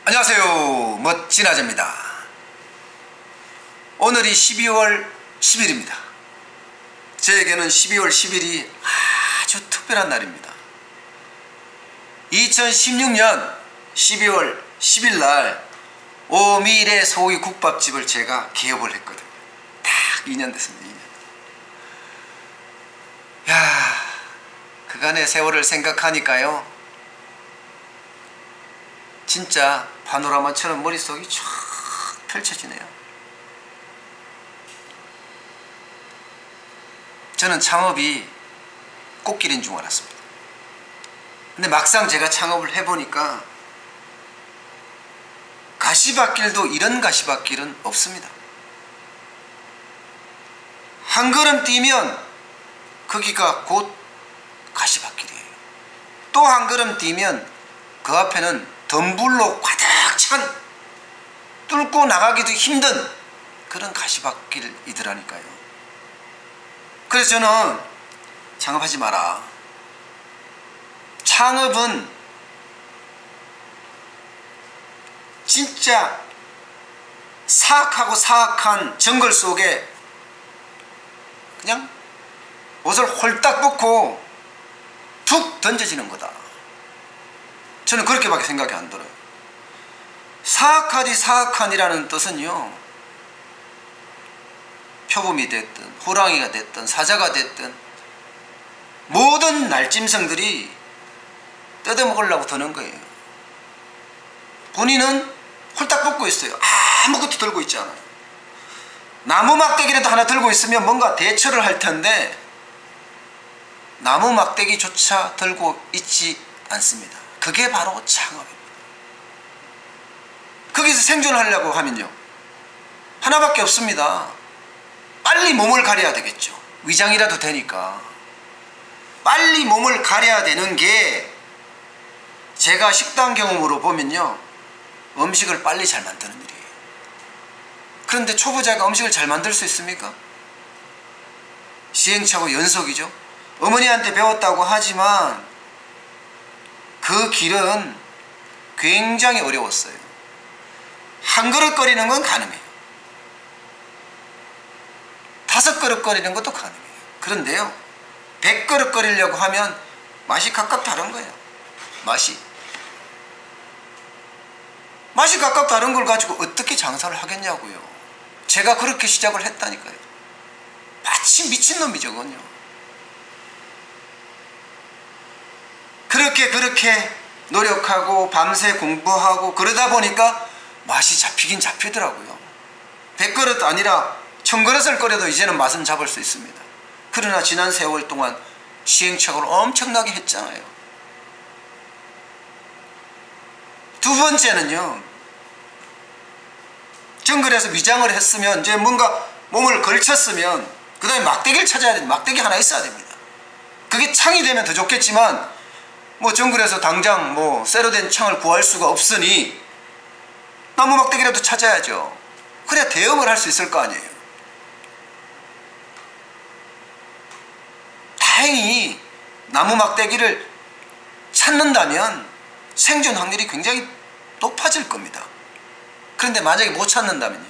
안녕하세요, 멋진 아재입니다. 오늘이 12월 10일입니다 저에게는 12월 10일이 아주 특별한 날입니다. 2016년 12월 10일 날 오미래 소고기 국밥집을 제가 개업을 했거든요. 딱 2년 됐습니다. 2년. 야, 그간의 세월을 생각하니까요, 진짜 파노라마처럼 머릿속이 쫙 펼쳐지네요. 저는 창업이 꽃길인 줄 알았습니다. 근데 막상 제가 창업을 해보니까 가시밭길도 이런 가시밭길은 없습니다. 한 걸음 뛰면 거기가 곧 가시밭길이에요. 또 한 걸음 뛰면 그 앞에는 덤불로 가득 찬, 뚫고 나가기도 힘든 그런 가시밭길이더라니까요. 그래서 저는 창업하지 마라. 창업은 진짜 사악하고 사악한 정글 속에 그냥 옷을 홀딱 벗고 툭 던져지는 거다. 저는 그렇게밖에 생각이 안 들어요. 사악하디 사악한이라는 뜻은요, 표범이 됐든 호랑이가 됐든 사자가 됐든 모든 날짐승들이 뜯어먹으려고 드는 거예요. 본인은 홀딱 벗고 있어요. 아무것도 들고 있지 않아요. 나무 막대기라도 하나 들고 있으면 뭔가 대처를 할 텐데 나무 막대기조차 들고 있지 않습니다. 그게 바로 창업입니다. 거기서 생존하려고 하면요, 하나밖에 없습니다. 빨리 몸을 가려야 되겠죠. 위장이라도 되니까 빨리 몸을 가려야 되는 게, 제가 식당 경험으로 보면요, 음식을 빨리 잘 만드는 일이에요. 그런데 초보자가 음식을 잘 만들 수 있습니까? 시행착오 연속이죠. 어머니한테 배웠다고 하지만 그 길은 굉장히 어려웠어요. 한 그릇 끓이는 건 가능해요. 5그릇 끓이는 것도 가능해요. 그런데요, 100그릇 끓이려고 하면 맛이 각각 다른 거예요. 맛이 각각 다른 걸 가지고 어떻게 장사를 하겠냐고요. 제가 그렇게 시작을 했다니까요. 마치 미친놈이죠, 그건요. 그렇게 노력하고 밤새 공부하고 그러다 보니까 맛이 잡히긴 잡히더라고요. 100그릇 아니라 1000그릇을 끓여도 이제는 맛은 잡을 수 있습니다. 그러나 지난 세월 동안 시행착오를 엄청나게 했잖아요. 두 번째는요, 정글에서 위장을 했으면, 이제 뭔가 몸을 걸쳤으면 그 다음에 막대기를 찾아야 됩니다. 막대기 하나 있어야 됩니다. 그게 창이 되면 더 좋겠지만 뭐 정글에서 당장 뭐 쇠로 된 창을 구할 수가 없으니 나무 막대기라도 찾아야죠. 그래야 대응을 할 수 있을 거 아니에요. 다행히 나무 막대기를 찾는다면 생존 확률이 굉장히 높아질 겁니다. 그런데 만약에 못 찾는다면요,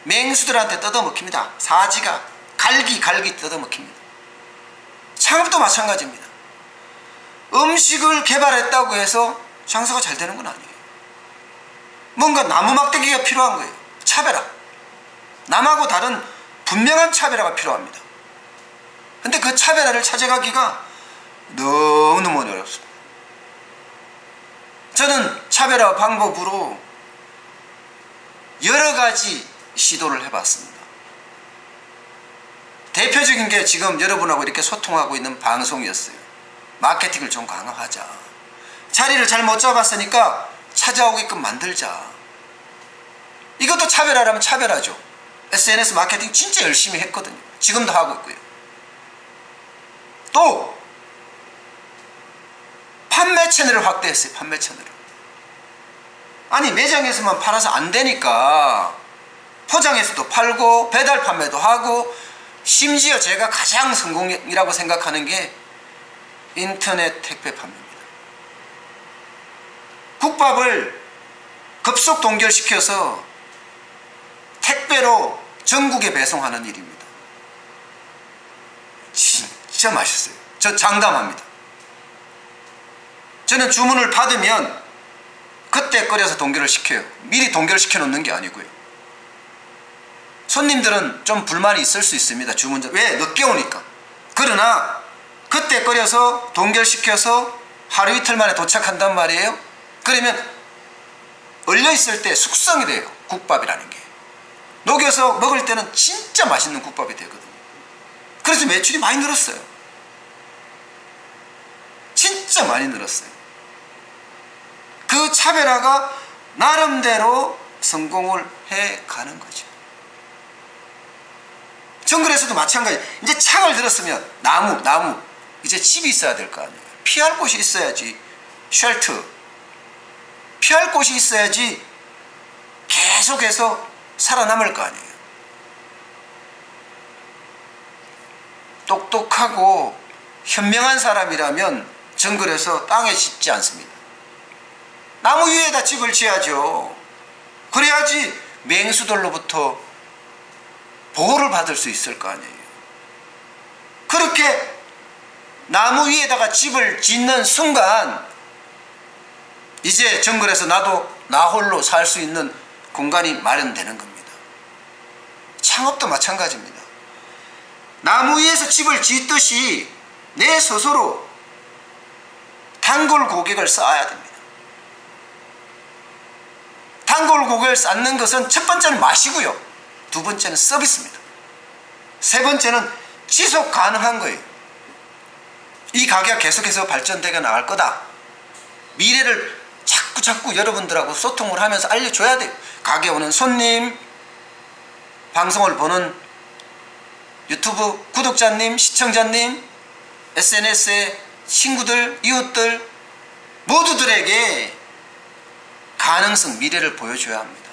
맹수들한테 뜯어먹힙니다. 사지가 갈기 뜯어먹힙니다. 창업도 마찬가지입니다. 음식을 개발했다고 해서 장사가 잘 되는 건 아니에요. 뭔가 나무 막대기가 필요한 거예요. 차별화. 남하고 다른 분명한 차별화가 필요합니다. 근데 그 차별화를 찾아가기가 너무너무 어렵습니다. 저는 차별화 방법으로 여러 가지 시도를 해봤습니다. 대표적인 게 지금 여러분하고 이렇게 소통하고 있는 방송이었어요. 마케팅을 좀 강화하자. 자리를 잘 못 잡았으니까 찾아오게끔 만들자. 이것도 차별화라면 차별화죠. SNS 마케팅 진짜 열심히 했거든요. 지금도 하고 있고요. 또 판매 채널을 확대했어요. 판매 채널을. 아니, 매장에서만 팔아서 안 되니까 포장해서도 팔고 배달 판매도 하고, 심지어 제가 가장 성공이라고 생각하는 게 인터넷 택배 판매입니다. 국밥을 급속 동결시켜서 택배로 전국에 배송하는 일입니다. 진짜 맛있어요. 저 장담합니다. 저는 주문을 받으면 그때 끓여서 동결을 시켜요. 미리 동결시켜 놓는 게 아니고요. 손님들은 좀 불만이 있을 수 있습니다. 주문 왜? 늦게 오니까. 그러나 그때 끓여서 동결시켜서 하루 이틀 만에 도착한단 말이에요. 그러면 얼려 있을 때 숙성이 돼요. 국밥이라는 게. 녹여서 먹을 때는 진짜 맛있는 국밥이 되거든요. 그래서 매출이 많이 늘었어요. 진짜 많이 늘었어요. 그 차별화가 나름대로 성공을 해가는 거죠. 정글에서도 마찬가지. 이제 창을 들었으면 나무 이제 집이 있어야 될 거 아니에요. 피할 곳이 있어야지. 쉘터 피할 곳이 있어야지 계속해서 살아남을 거 아니에요. 똑똑하고 현명한 사람이라면 정글에서 땅에 짓지 않습니다. 나무 위에다 집을 지어야죠. 그래야지 맹수들로부터 보호를 받을 수 있을 거 아니에요. 그렇게 나무 위에다가 집을 짓는 순간 이제 정글에서 나도 나 홀로 살 수 있는 공간이 마련되는 겁니다. 창업도 마찬가지입니다. 나무 위에서 집을 짓듯이 내 스스로 단골 고객을 쌓아야 됩니다. 단골 고객을 쌓는 것은 첫 번째는 맛이고요. 두 번째는 서비스입니다. 세 번째는 지속 가능한 거예요. 이 가게가 계속해서 발전되게 나갈 거다. 미래를 자꾸 여러분들하고 소통을 하면서 알려줘야 돼요. 가게 오는 손님, 방송을 보는 유튜브 구독자님, 시청자님, SNS의 친구들, 이웃들 모두들에게 가능성, 미래를 보여줘야 합니다.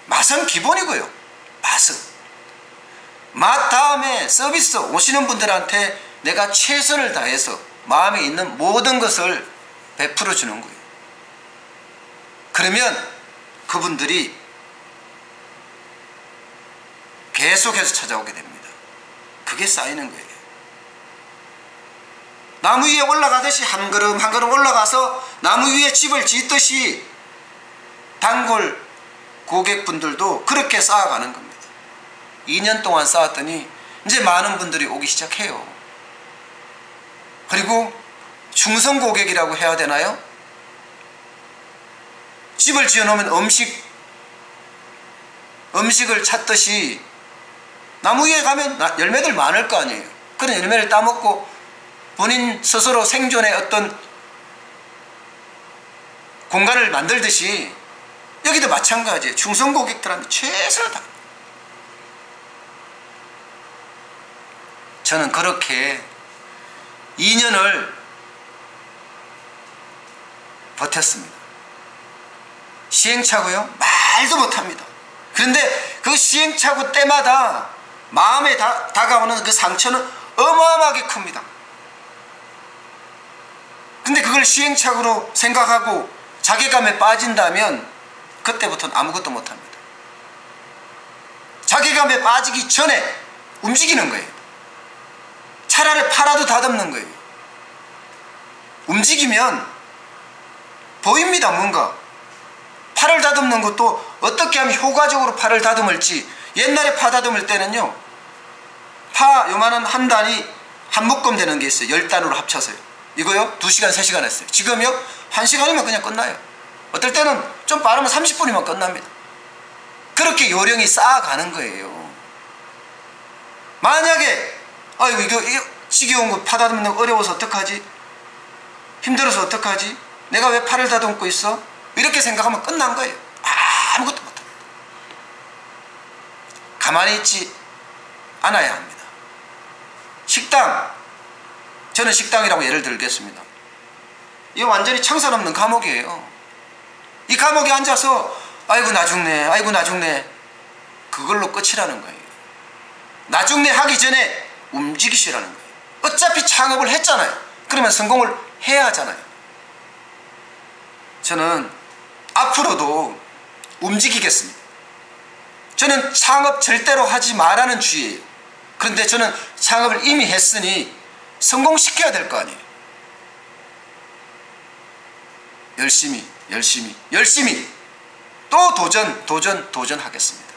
맛은 기본이고요. 맛 다음에 서비스, 오시는 분들한테 내가 최선을 다해서 마음에 있는 모든 것을 베풀어 주는 거예요. 그러면 그분들이 계속해서 찾아오게 됩니다. 그게 쌓이는 거예요. 나무 위에 올라가듯이 한 걸음 한 걸음 올라가서 나무 위에 집을 짓듯이 단골 고객분들도 그렇게 쌓아가는 겁니다. 2년 동안 쌓았더니 이제 많은 분들이 오기 시작해요. 그리고 충성 고객이라고 해야 되나요? 집을 지어놓으면 음식을 찾듯이 나무 위에 가면 열매들 많을 거 아니에요. 그런 열매를 따먹고 본인 스스로 생존의 어떤 공간을 만들듯이 여기도 마찬가지예요. 충성 고객들한테 최선을 다. 저는 그렇게 2년을 버텼습니다. 시행착오요? 말도 못합니다. 그런데 그 시행착오 때마다 마음에 다가오는 그 상처는 어마어마하게 큽니다. 근데 그걸 시행착오로 생각하고 자괴감에 빠진다면 그때부터는 아무것도 못합니다. 자괴감에 빠지기 전에 움직이는 거예요. 차라리 팔아도 다듬는 거예요. 움직이면 보입니다. 뭔가 팔을 다듬는 것도 어떻게 하면 효과적으로 팔을 다듬을지. 옛날에 파 다듬을 때는요, 파 요만한 한 단이 한 묶음 되는 게 있어요. 10단으로 합쳐서요. 이거요 2시간 3시간 했어요. 지금요 1시간이면 그냥 끝나요. 어떨 때는 좀 빠르면 30분이면 끝납니다. 그렇게 요령이 쌓아가는 거예요. 만약에 아이고 이거 지겨운 거 파 다듬는 거 어려워서 어떡하지? 힘들어서 어떡하지? 내가 왜 팔을 다듬고 있어? 이렇게 생각하면 끝난 거예요. 아무것도 못합니다. 가만히 있지 않아야 합니다. 식당, 저는 식당이라고 예를 들겠습니다. 이게 완전히 청산 없는 감옥이에요. 이 감옥에 앉아서 아이고 나 죽네, 아이고 나 죽네, 그걸로 끝이라는 거예요. 나 죽네 하기 전에 움직이시라는 거예요. 어차피 창업을 했잖아요. 그러면 성공을 해야 하잖아요. 저는 앞으로도 움직이겠습니다. 저는 창업 절대로 하지 말라는 주의예요. 그런데 저는 창업을 이미 했으니 성공시켜야 될 거 아니에요. 열심히 또 도전하겠습니다.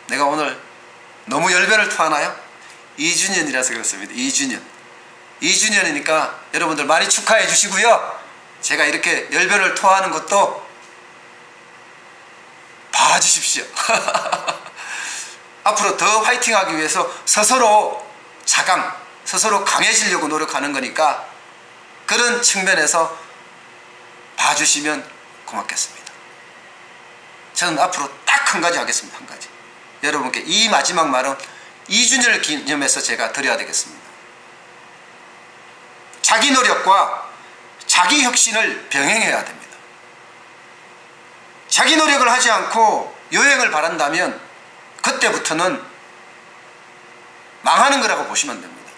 내가 오늘 너무 열변을 토하나요? 2주년이라서 그렇습니다. 2주년이니까 여러분들 많이 축하해 주시고요. 제가 이렇게 열변을 토하는 것도 봐주십시오. 앞으로 더 화이팅하기 위해서 스스로 강해지려고 노력하는 거니까 그런 측면에서 봐주시면 고맙겠습니다. 저는 앞으로 딱 한 가지 하겠습니다. 한 가지. 여러분께 이 마지막 말은 2주년을 기념해서 제가 드려야 되겠습니다. 자기 노력과 자기 혁신을 병행해야 됩니다. 자기 노력을 하지 않고 요행을 바란다면 그때부터는 망하는 거라고 보시면 됩니다.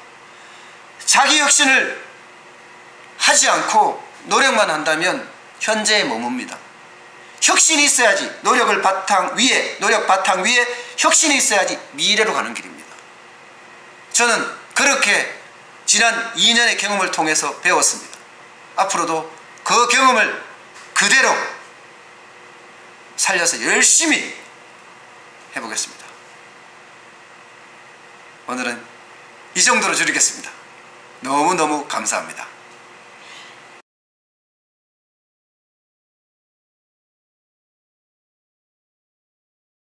자기 혁신을 하지 않고 노력만 한다면 현재에 머뭅니다. 혁신이 있어야지 노력 바탕 위에 혁신이 있어야지 미래로 가는 길입니다. 저는 그렇게 지난 2년의 경험을 통해서 배웠습니다. 앞으로도 그 경험을 그대로 살려서 열심히 해보겠습니다. 오늘은 이 정도로 줄이겠습니다. 너무너무 감사합니다.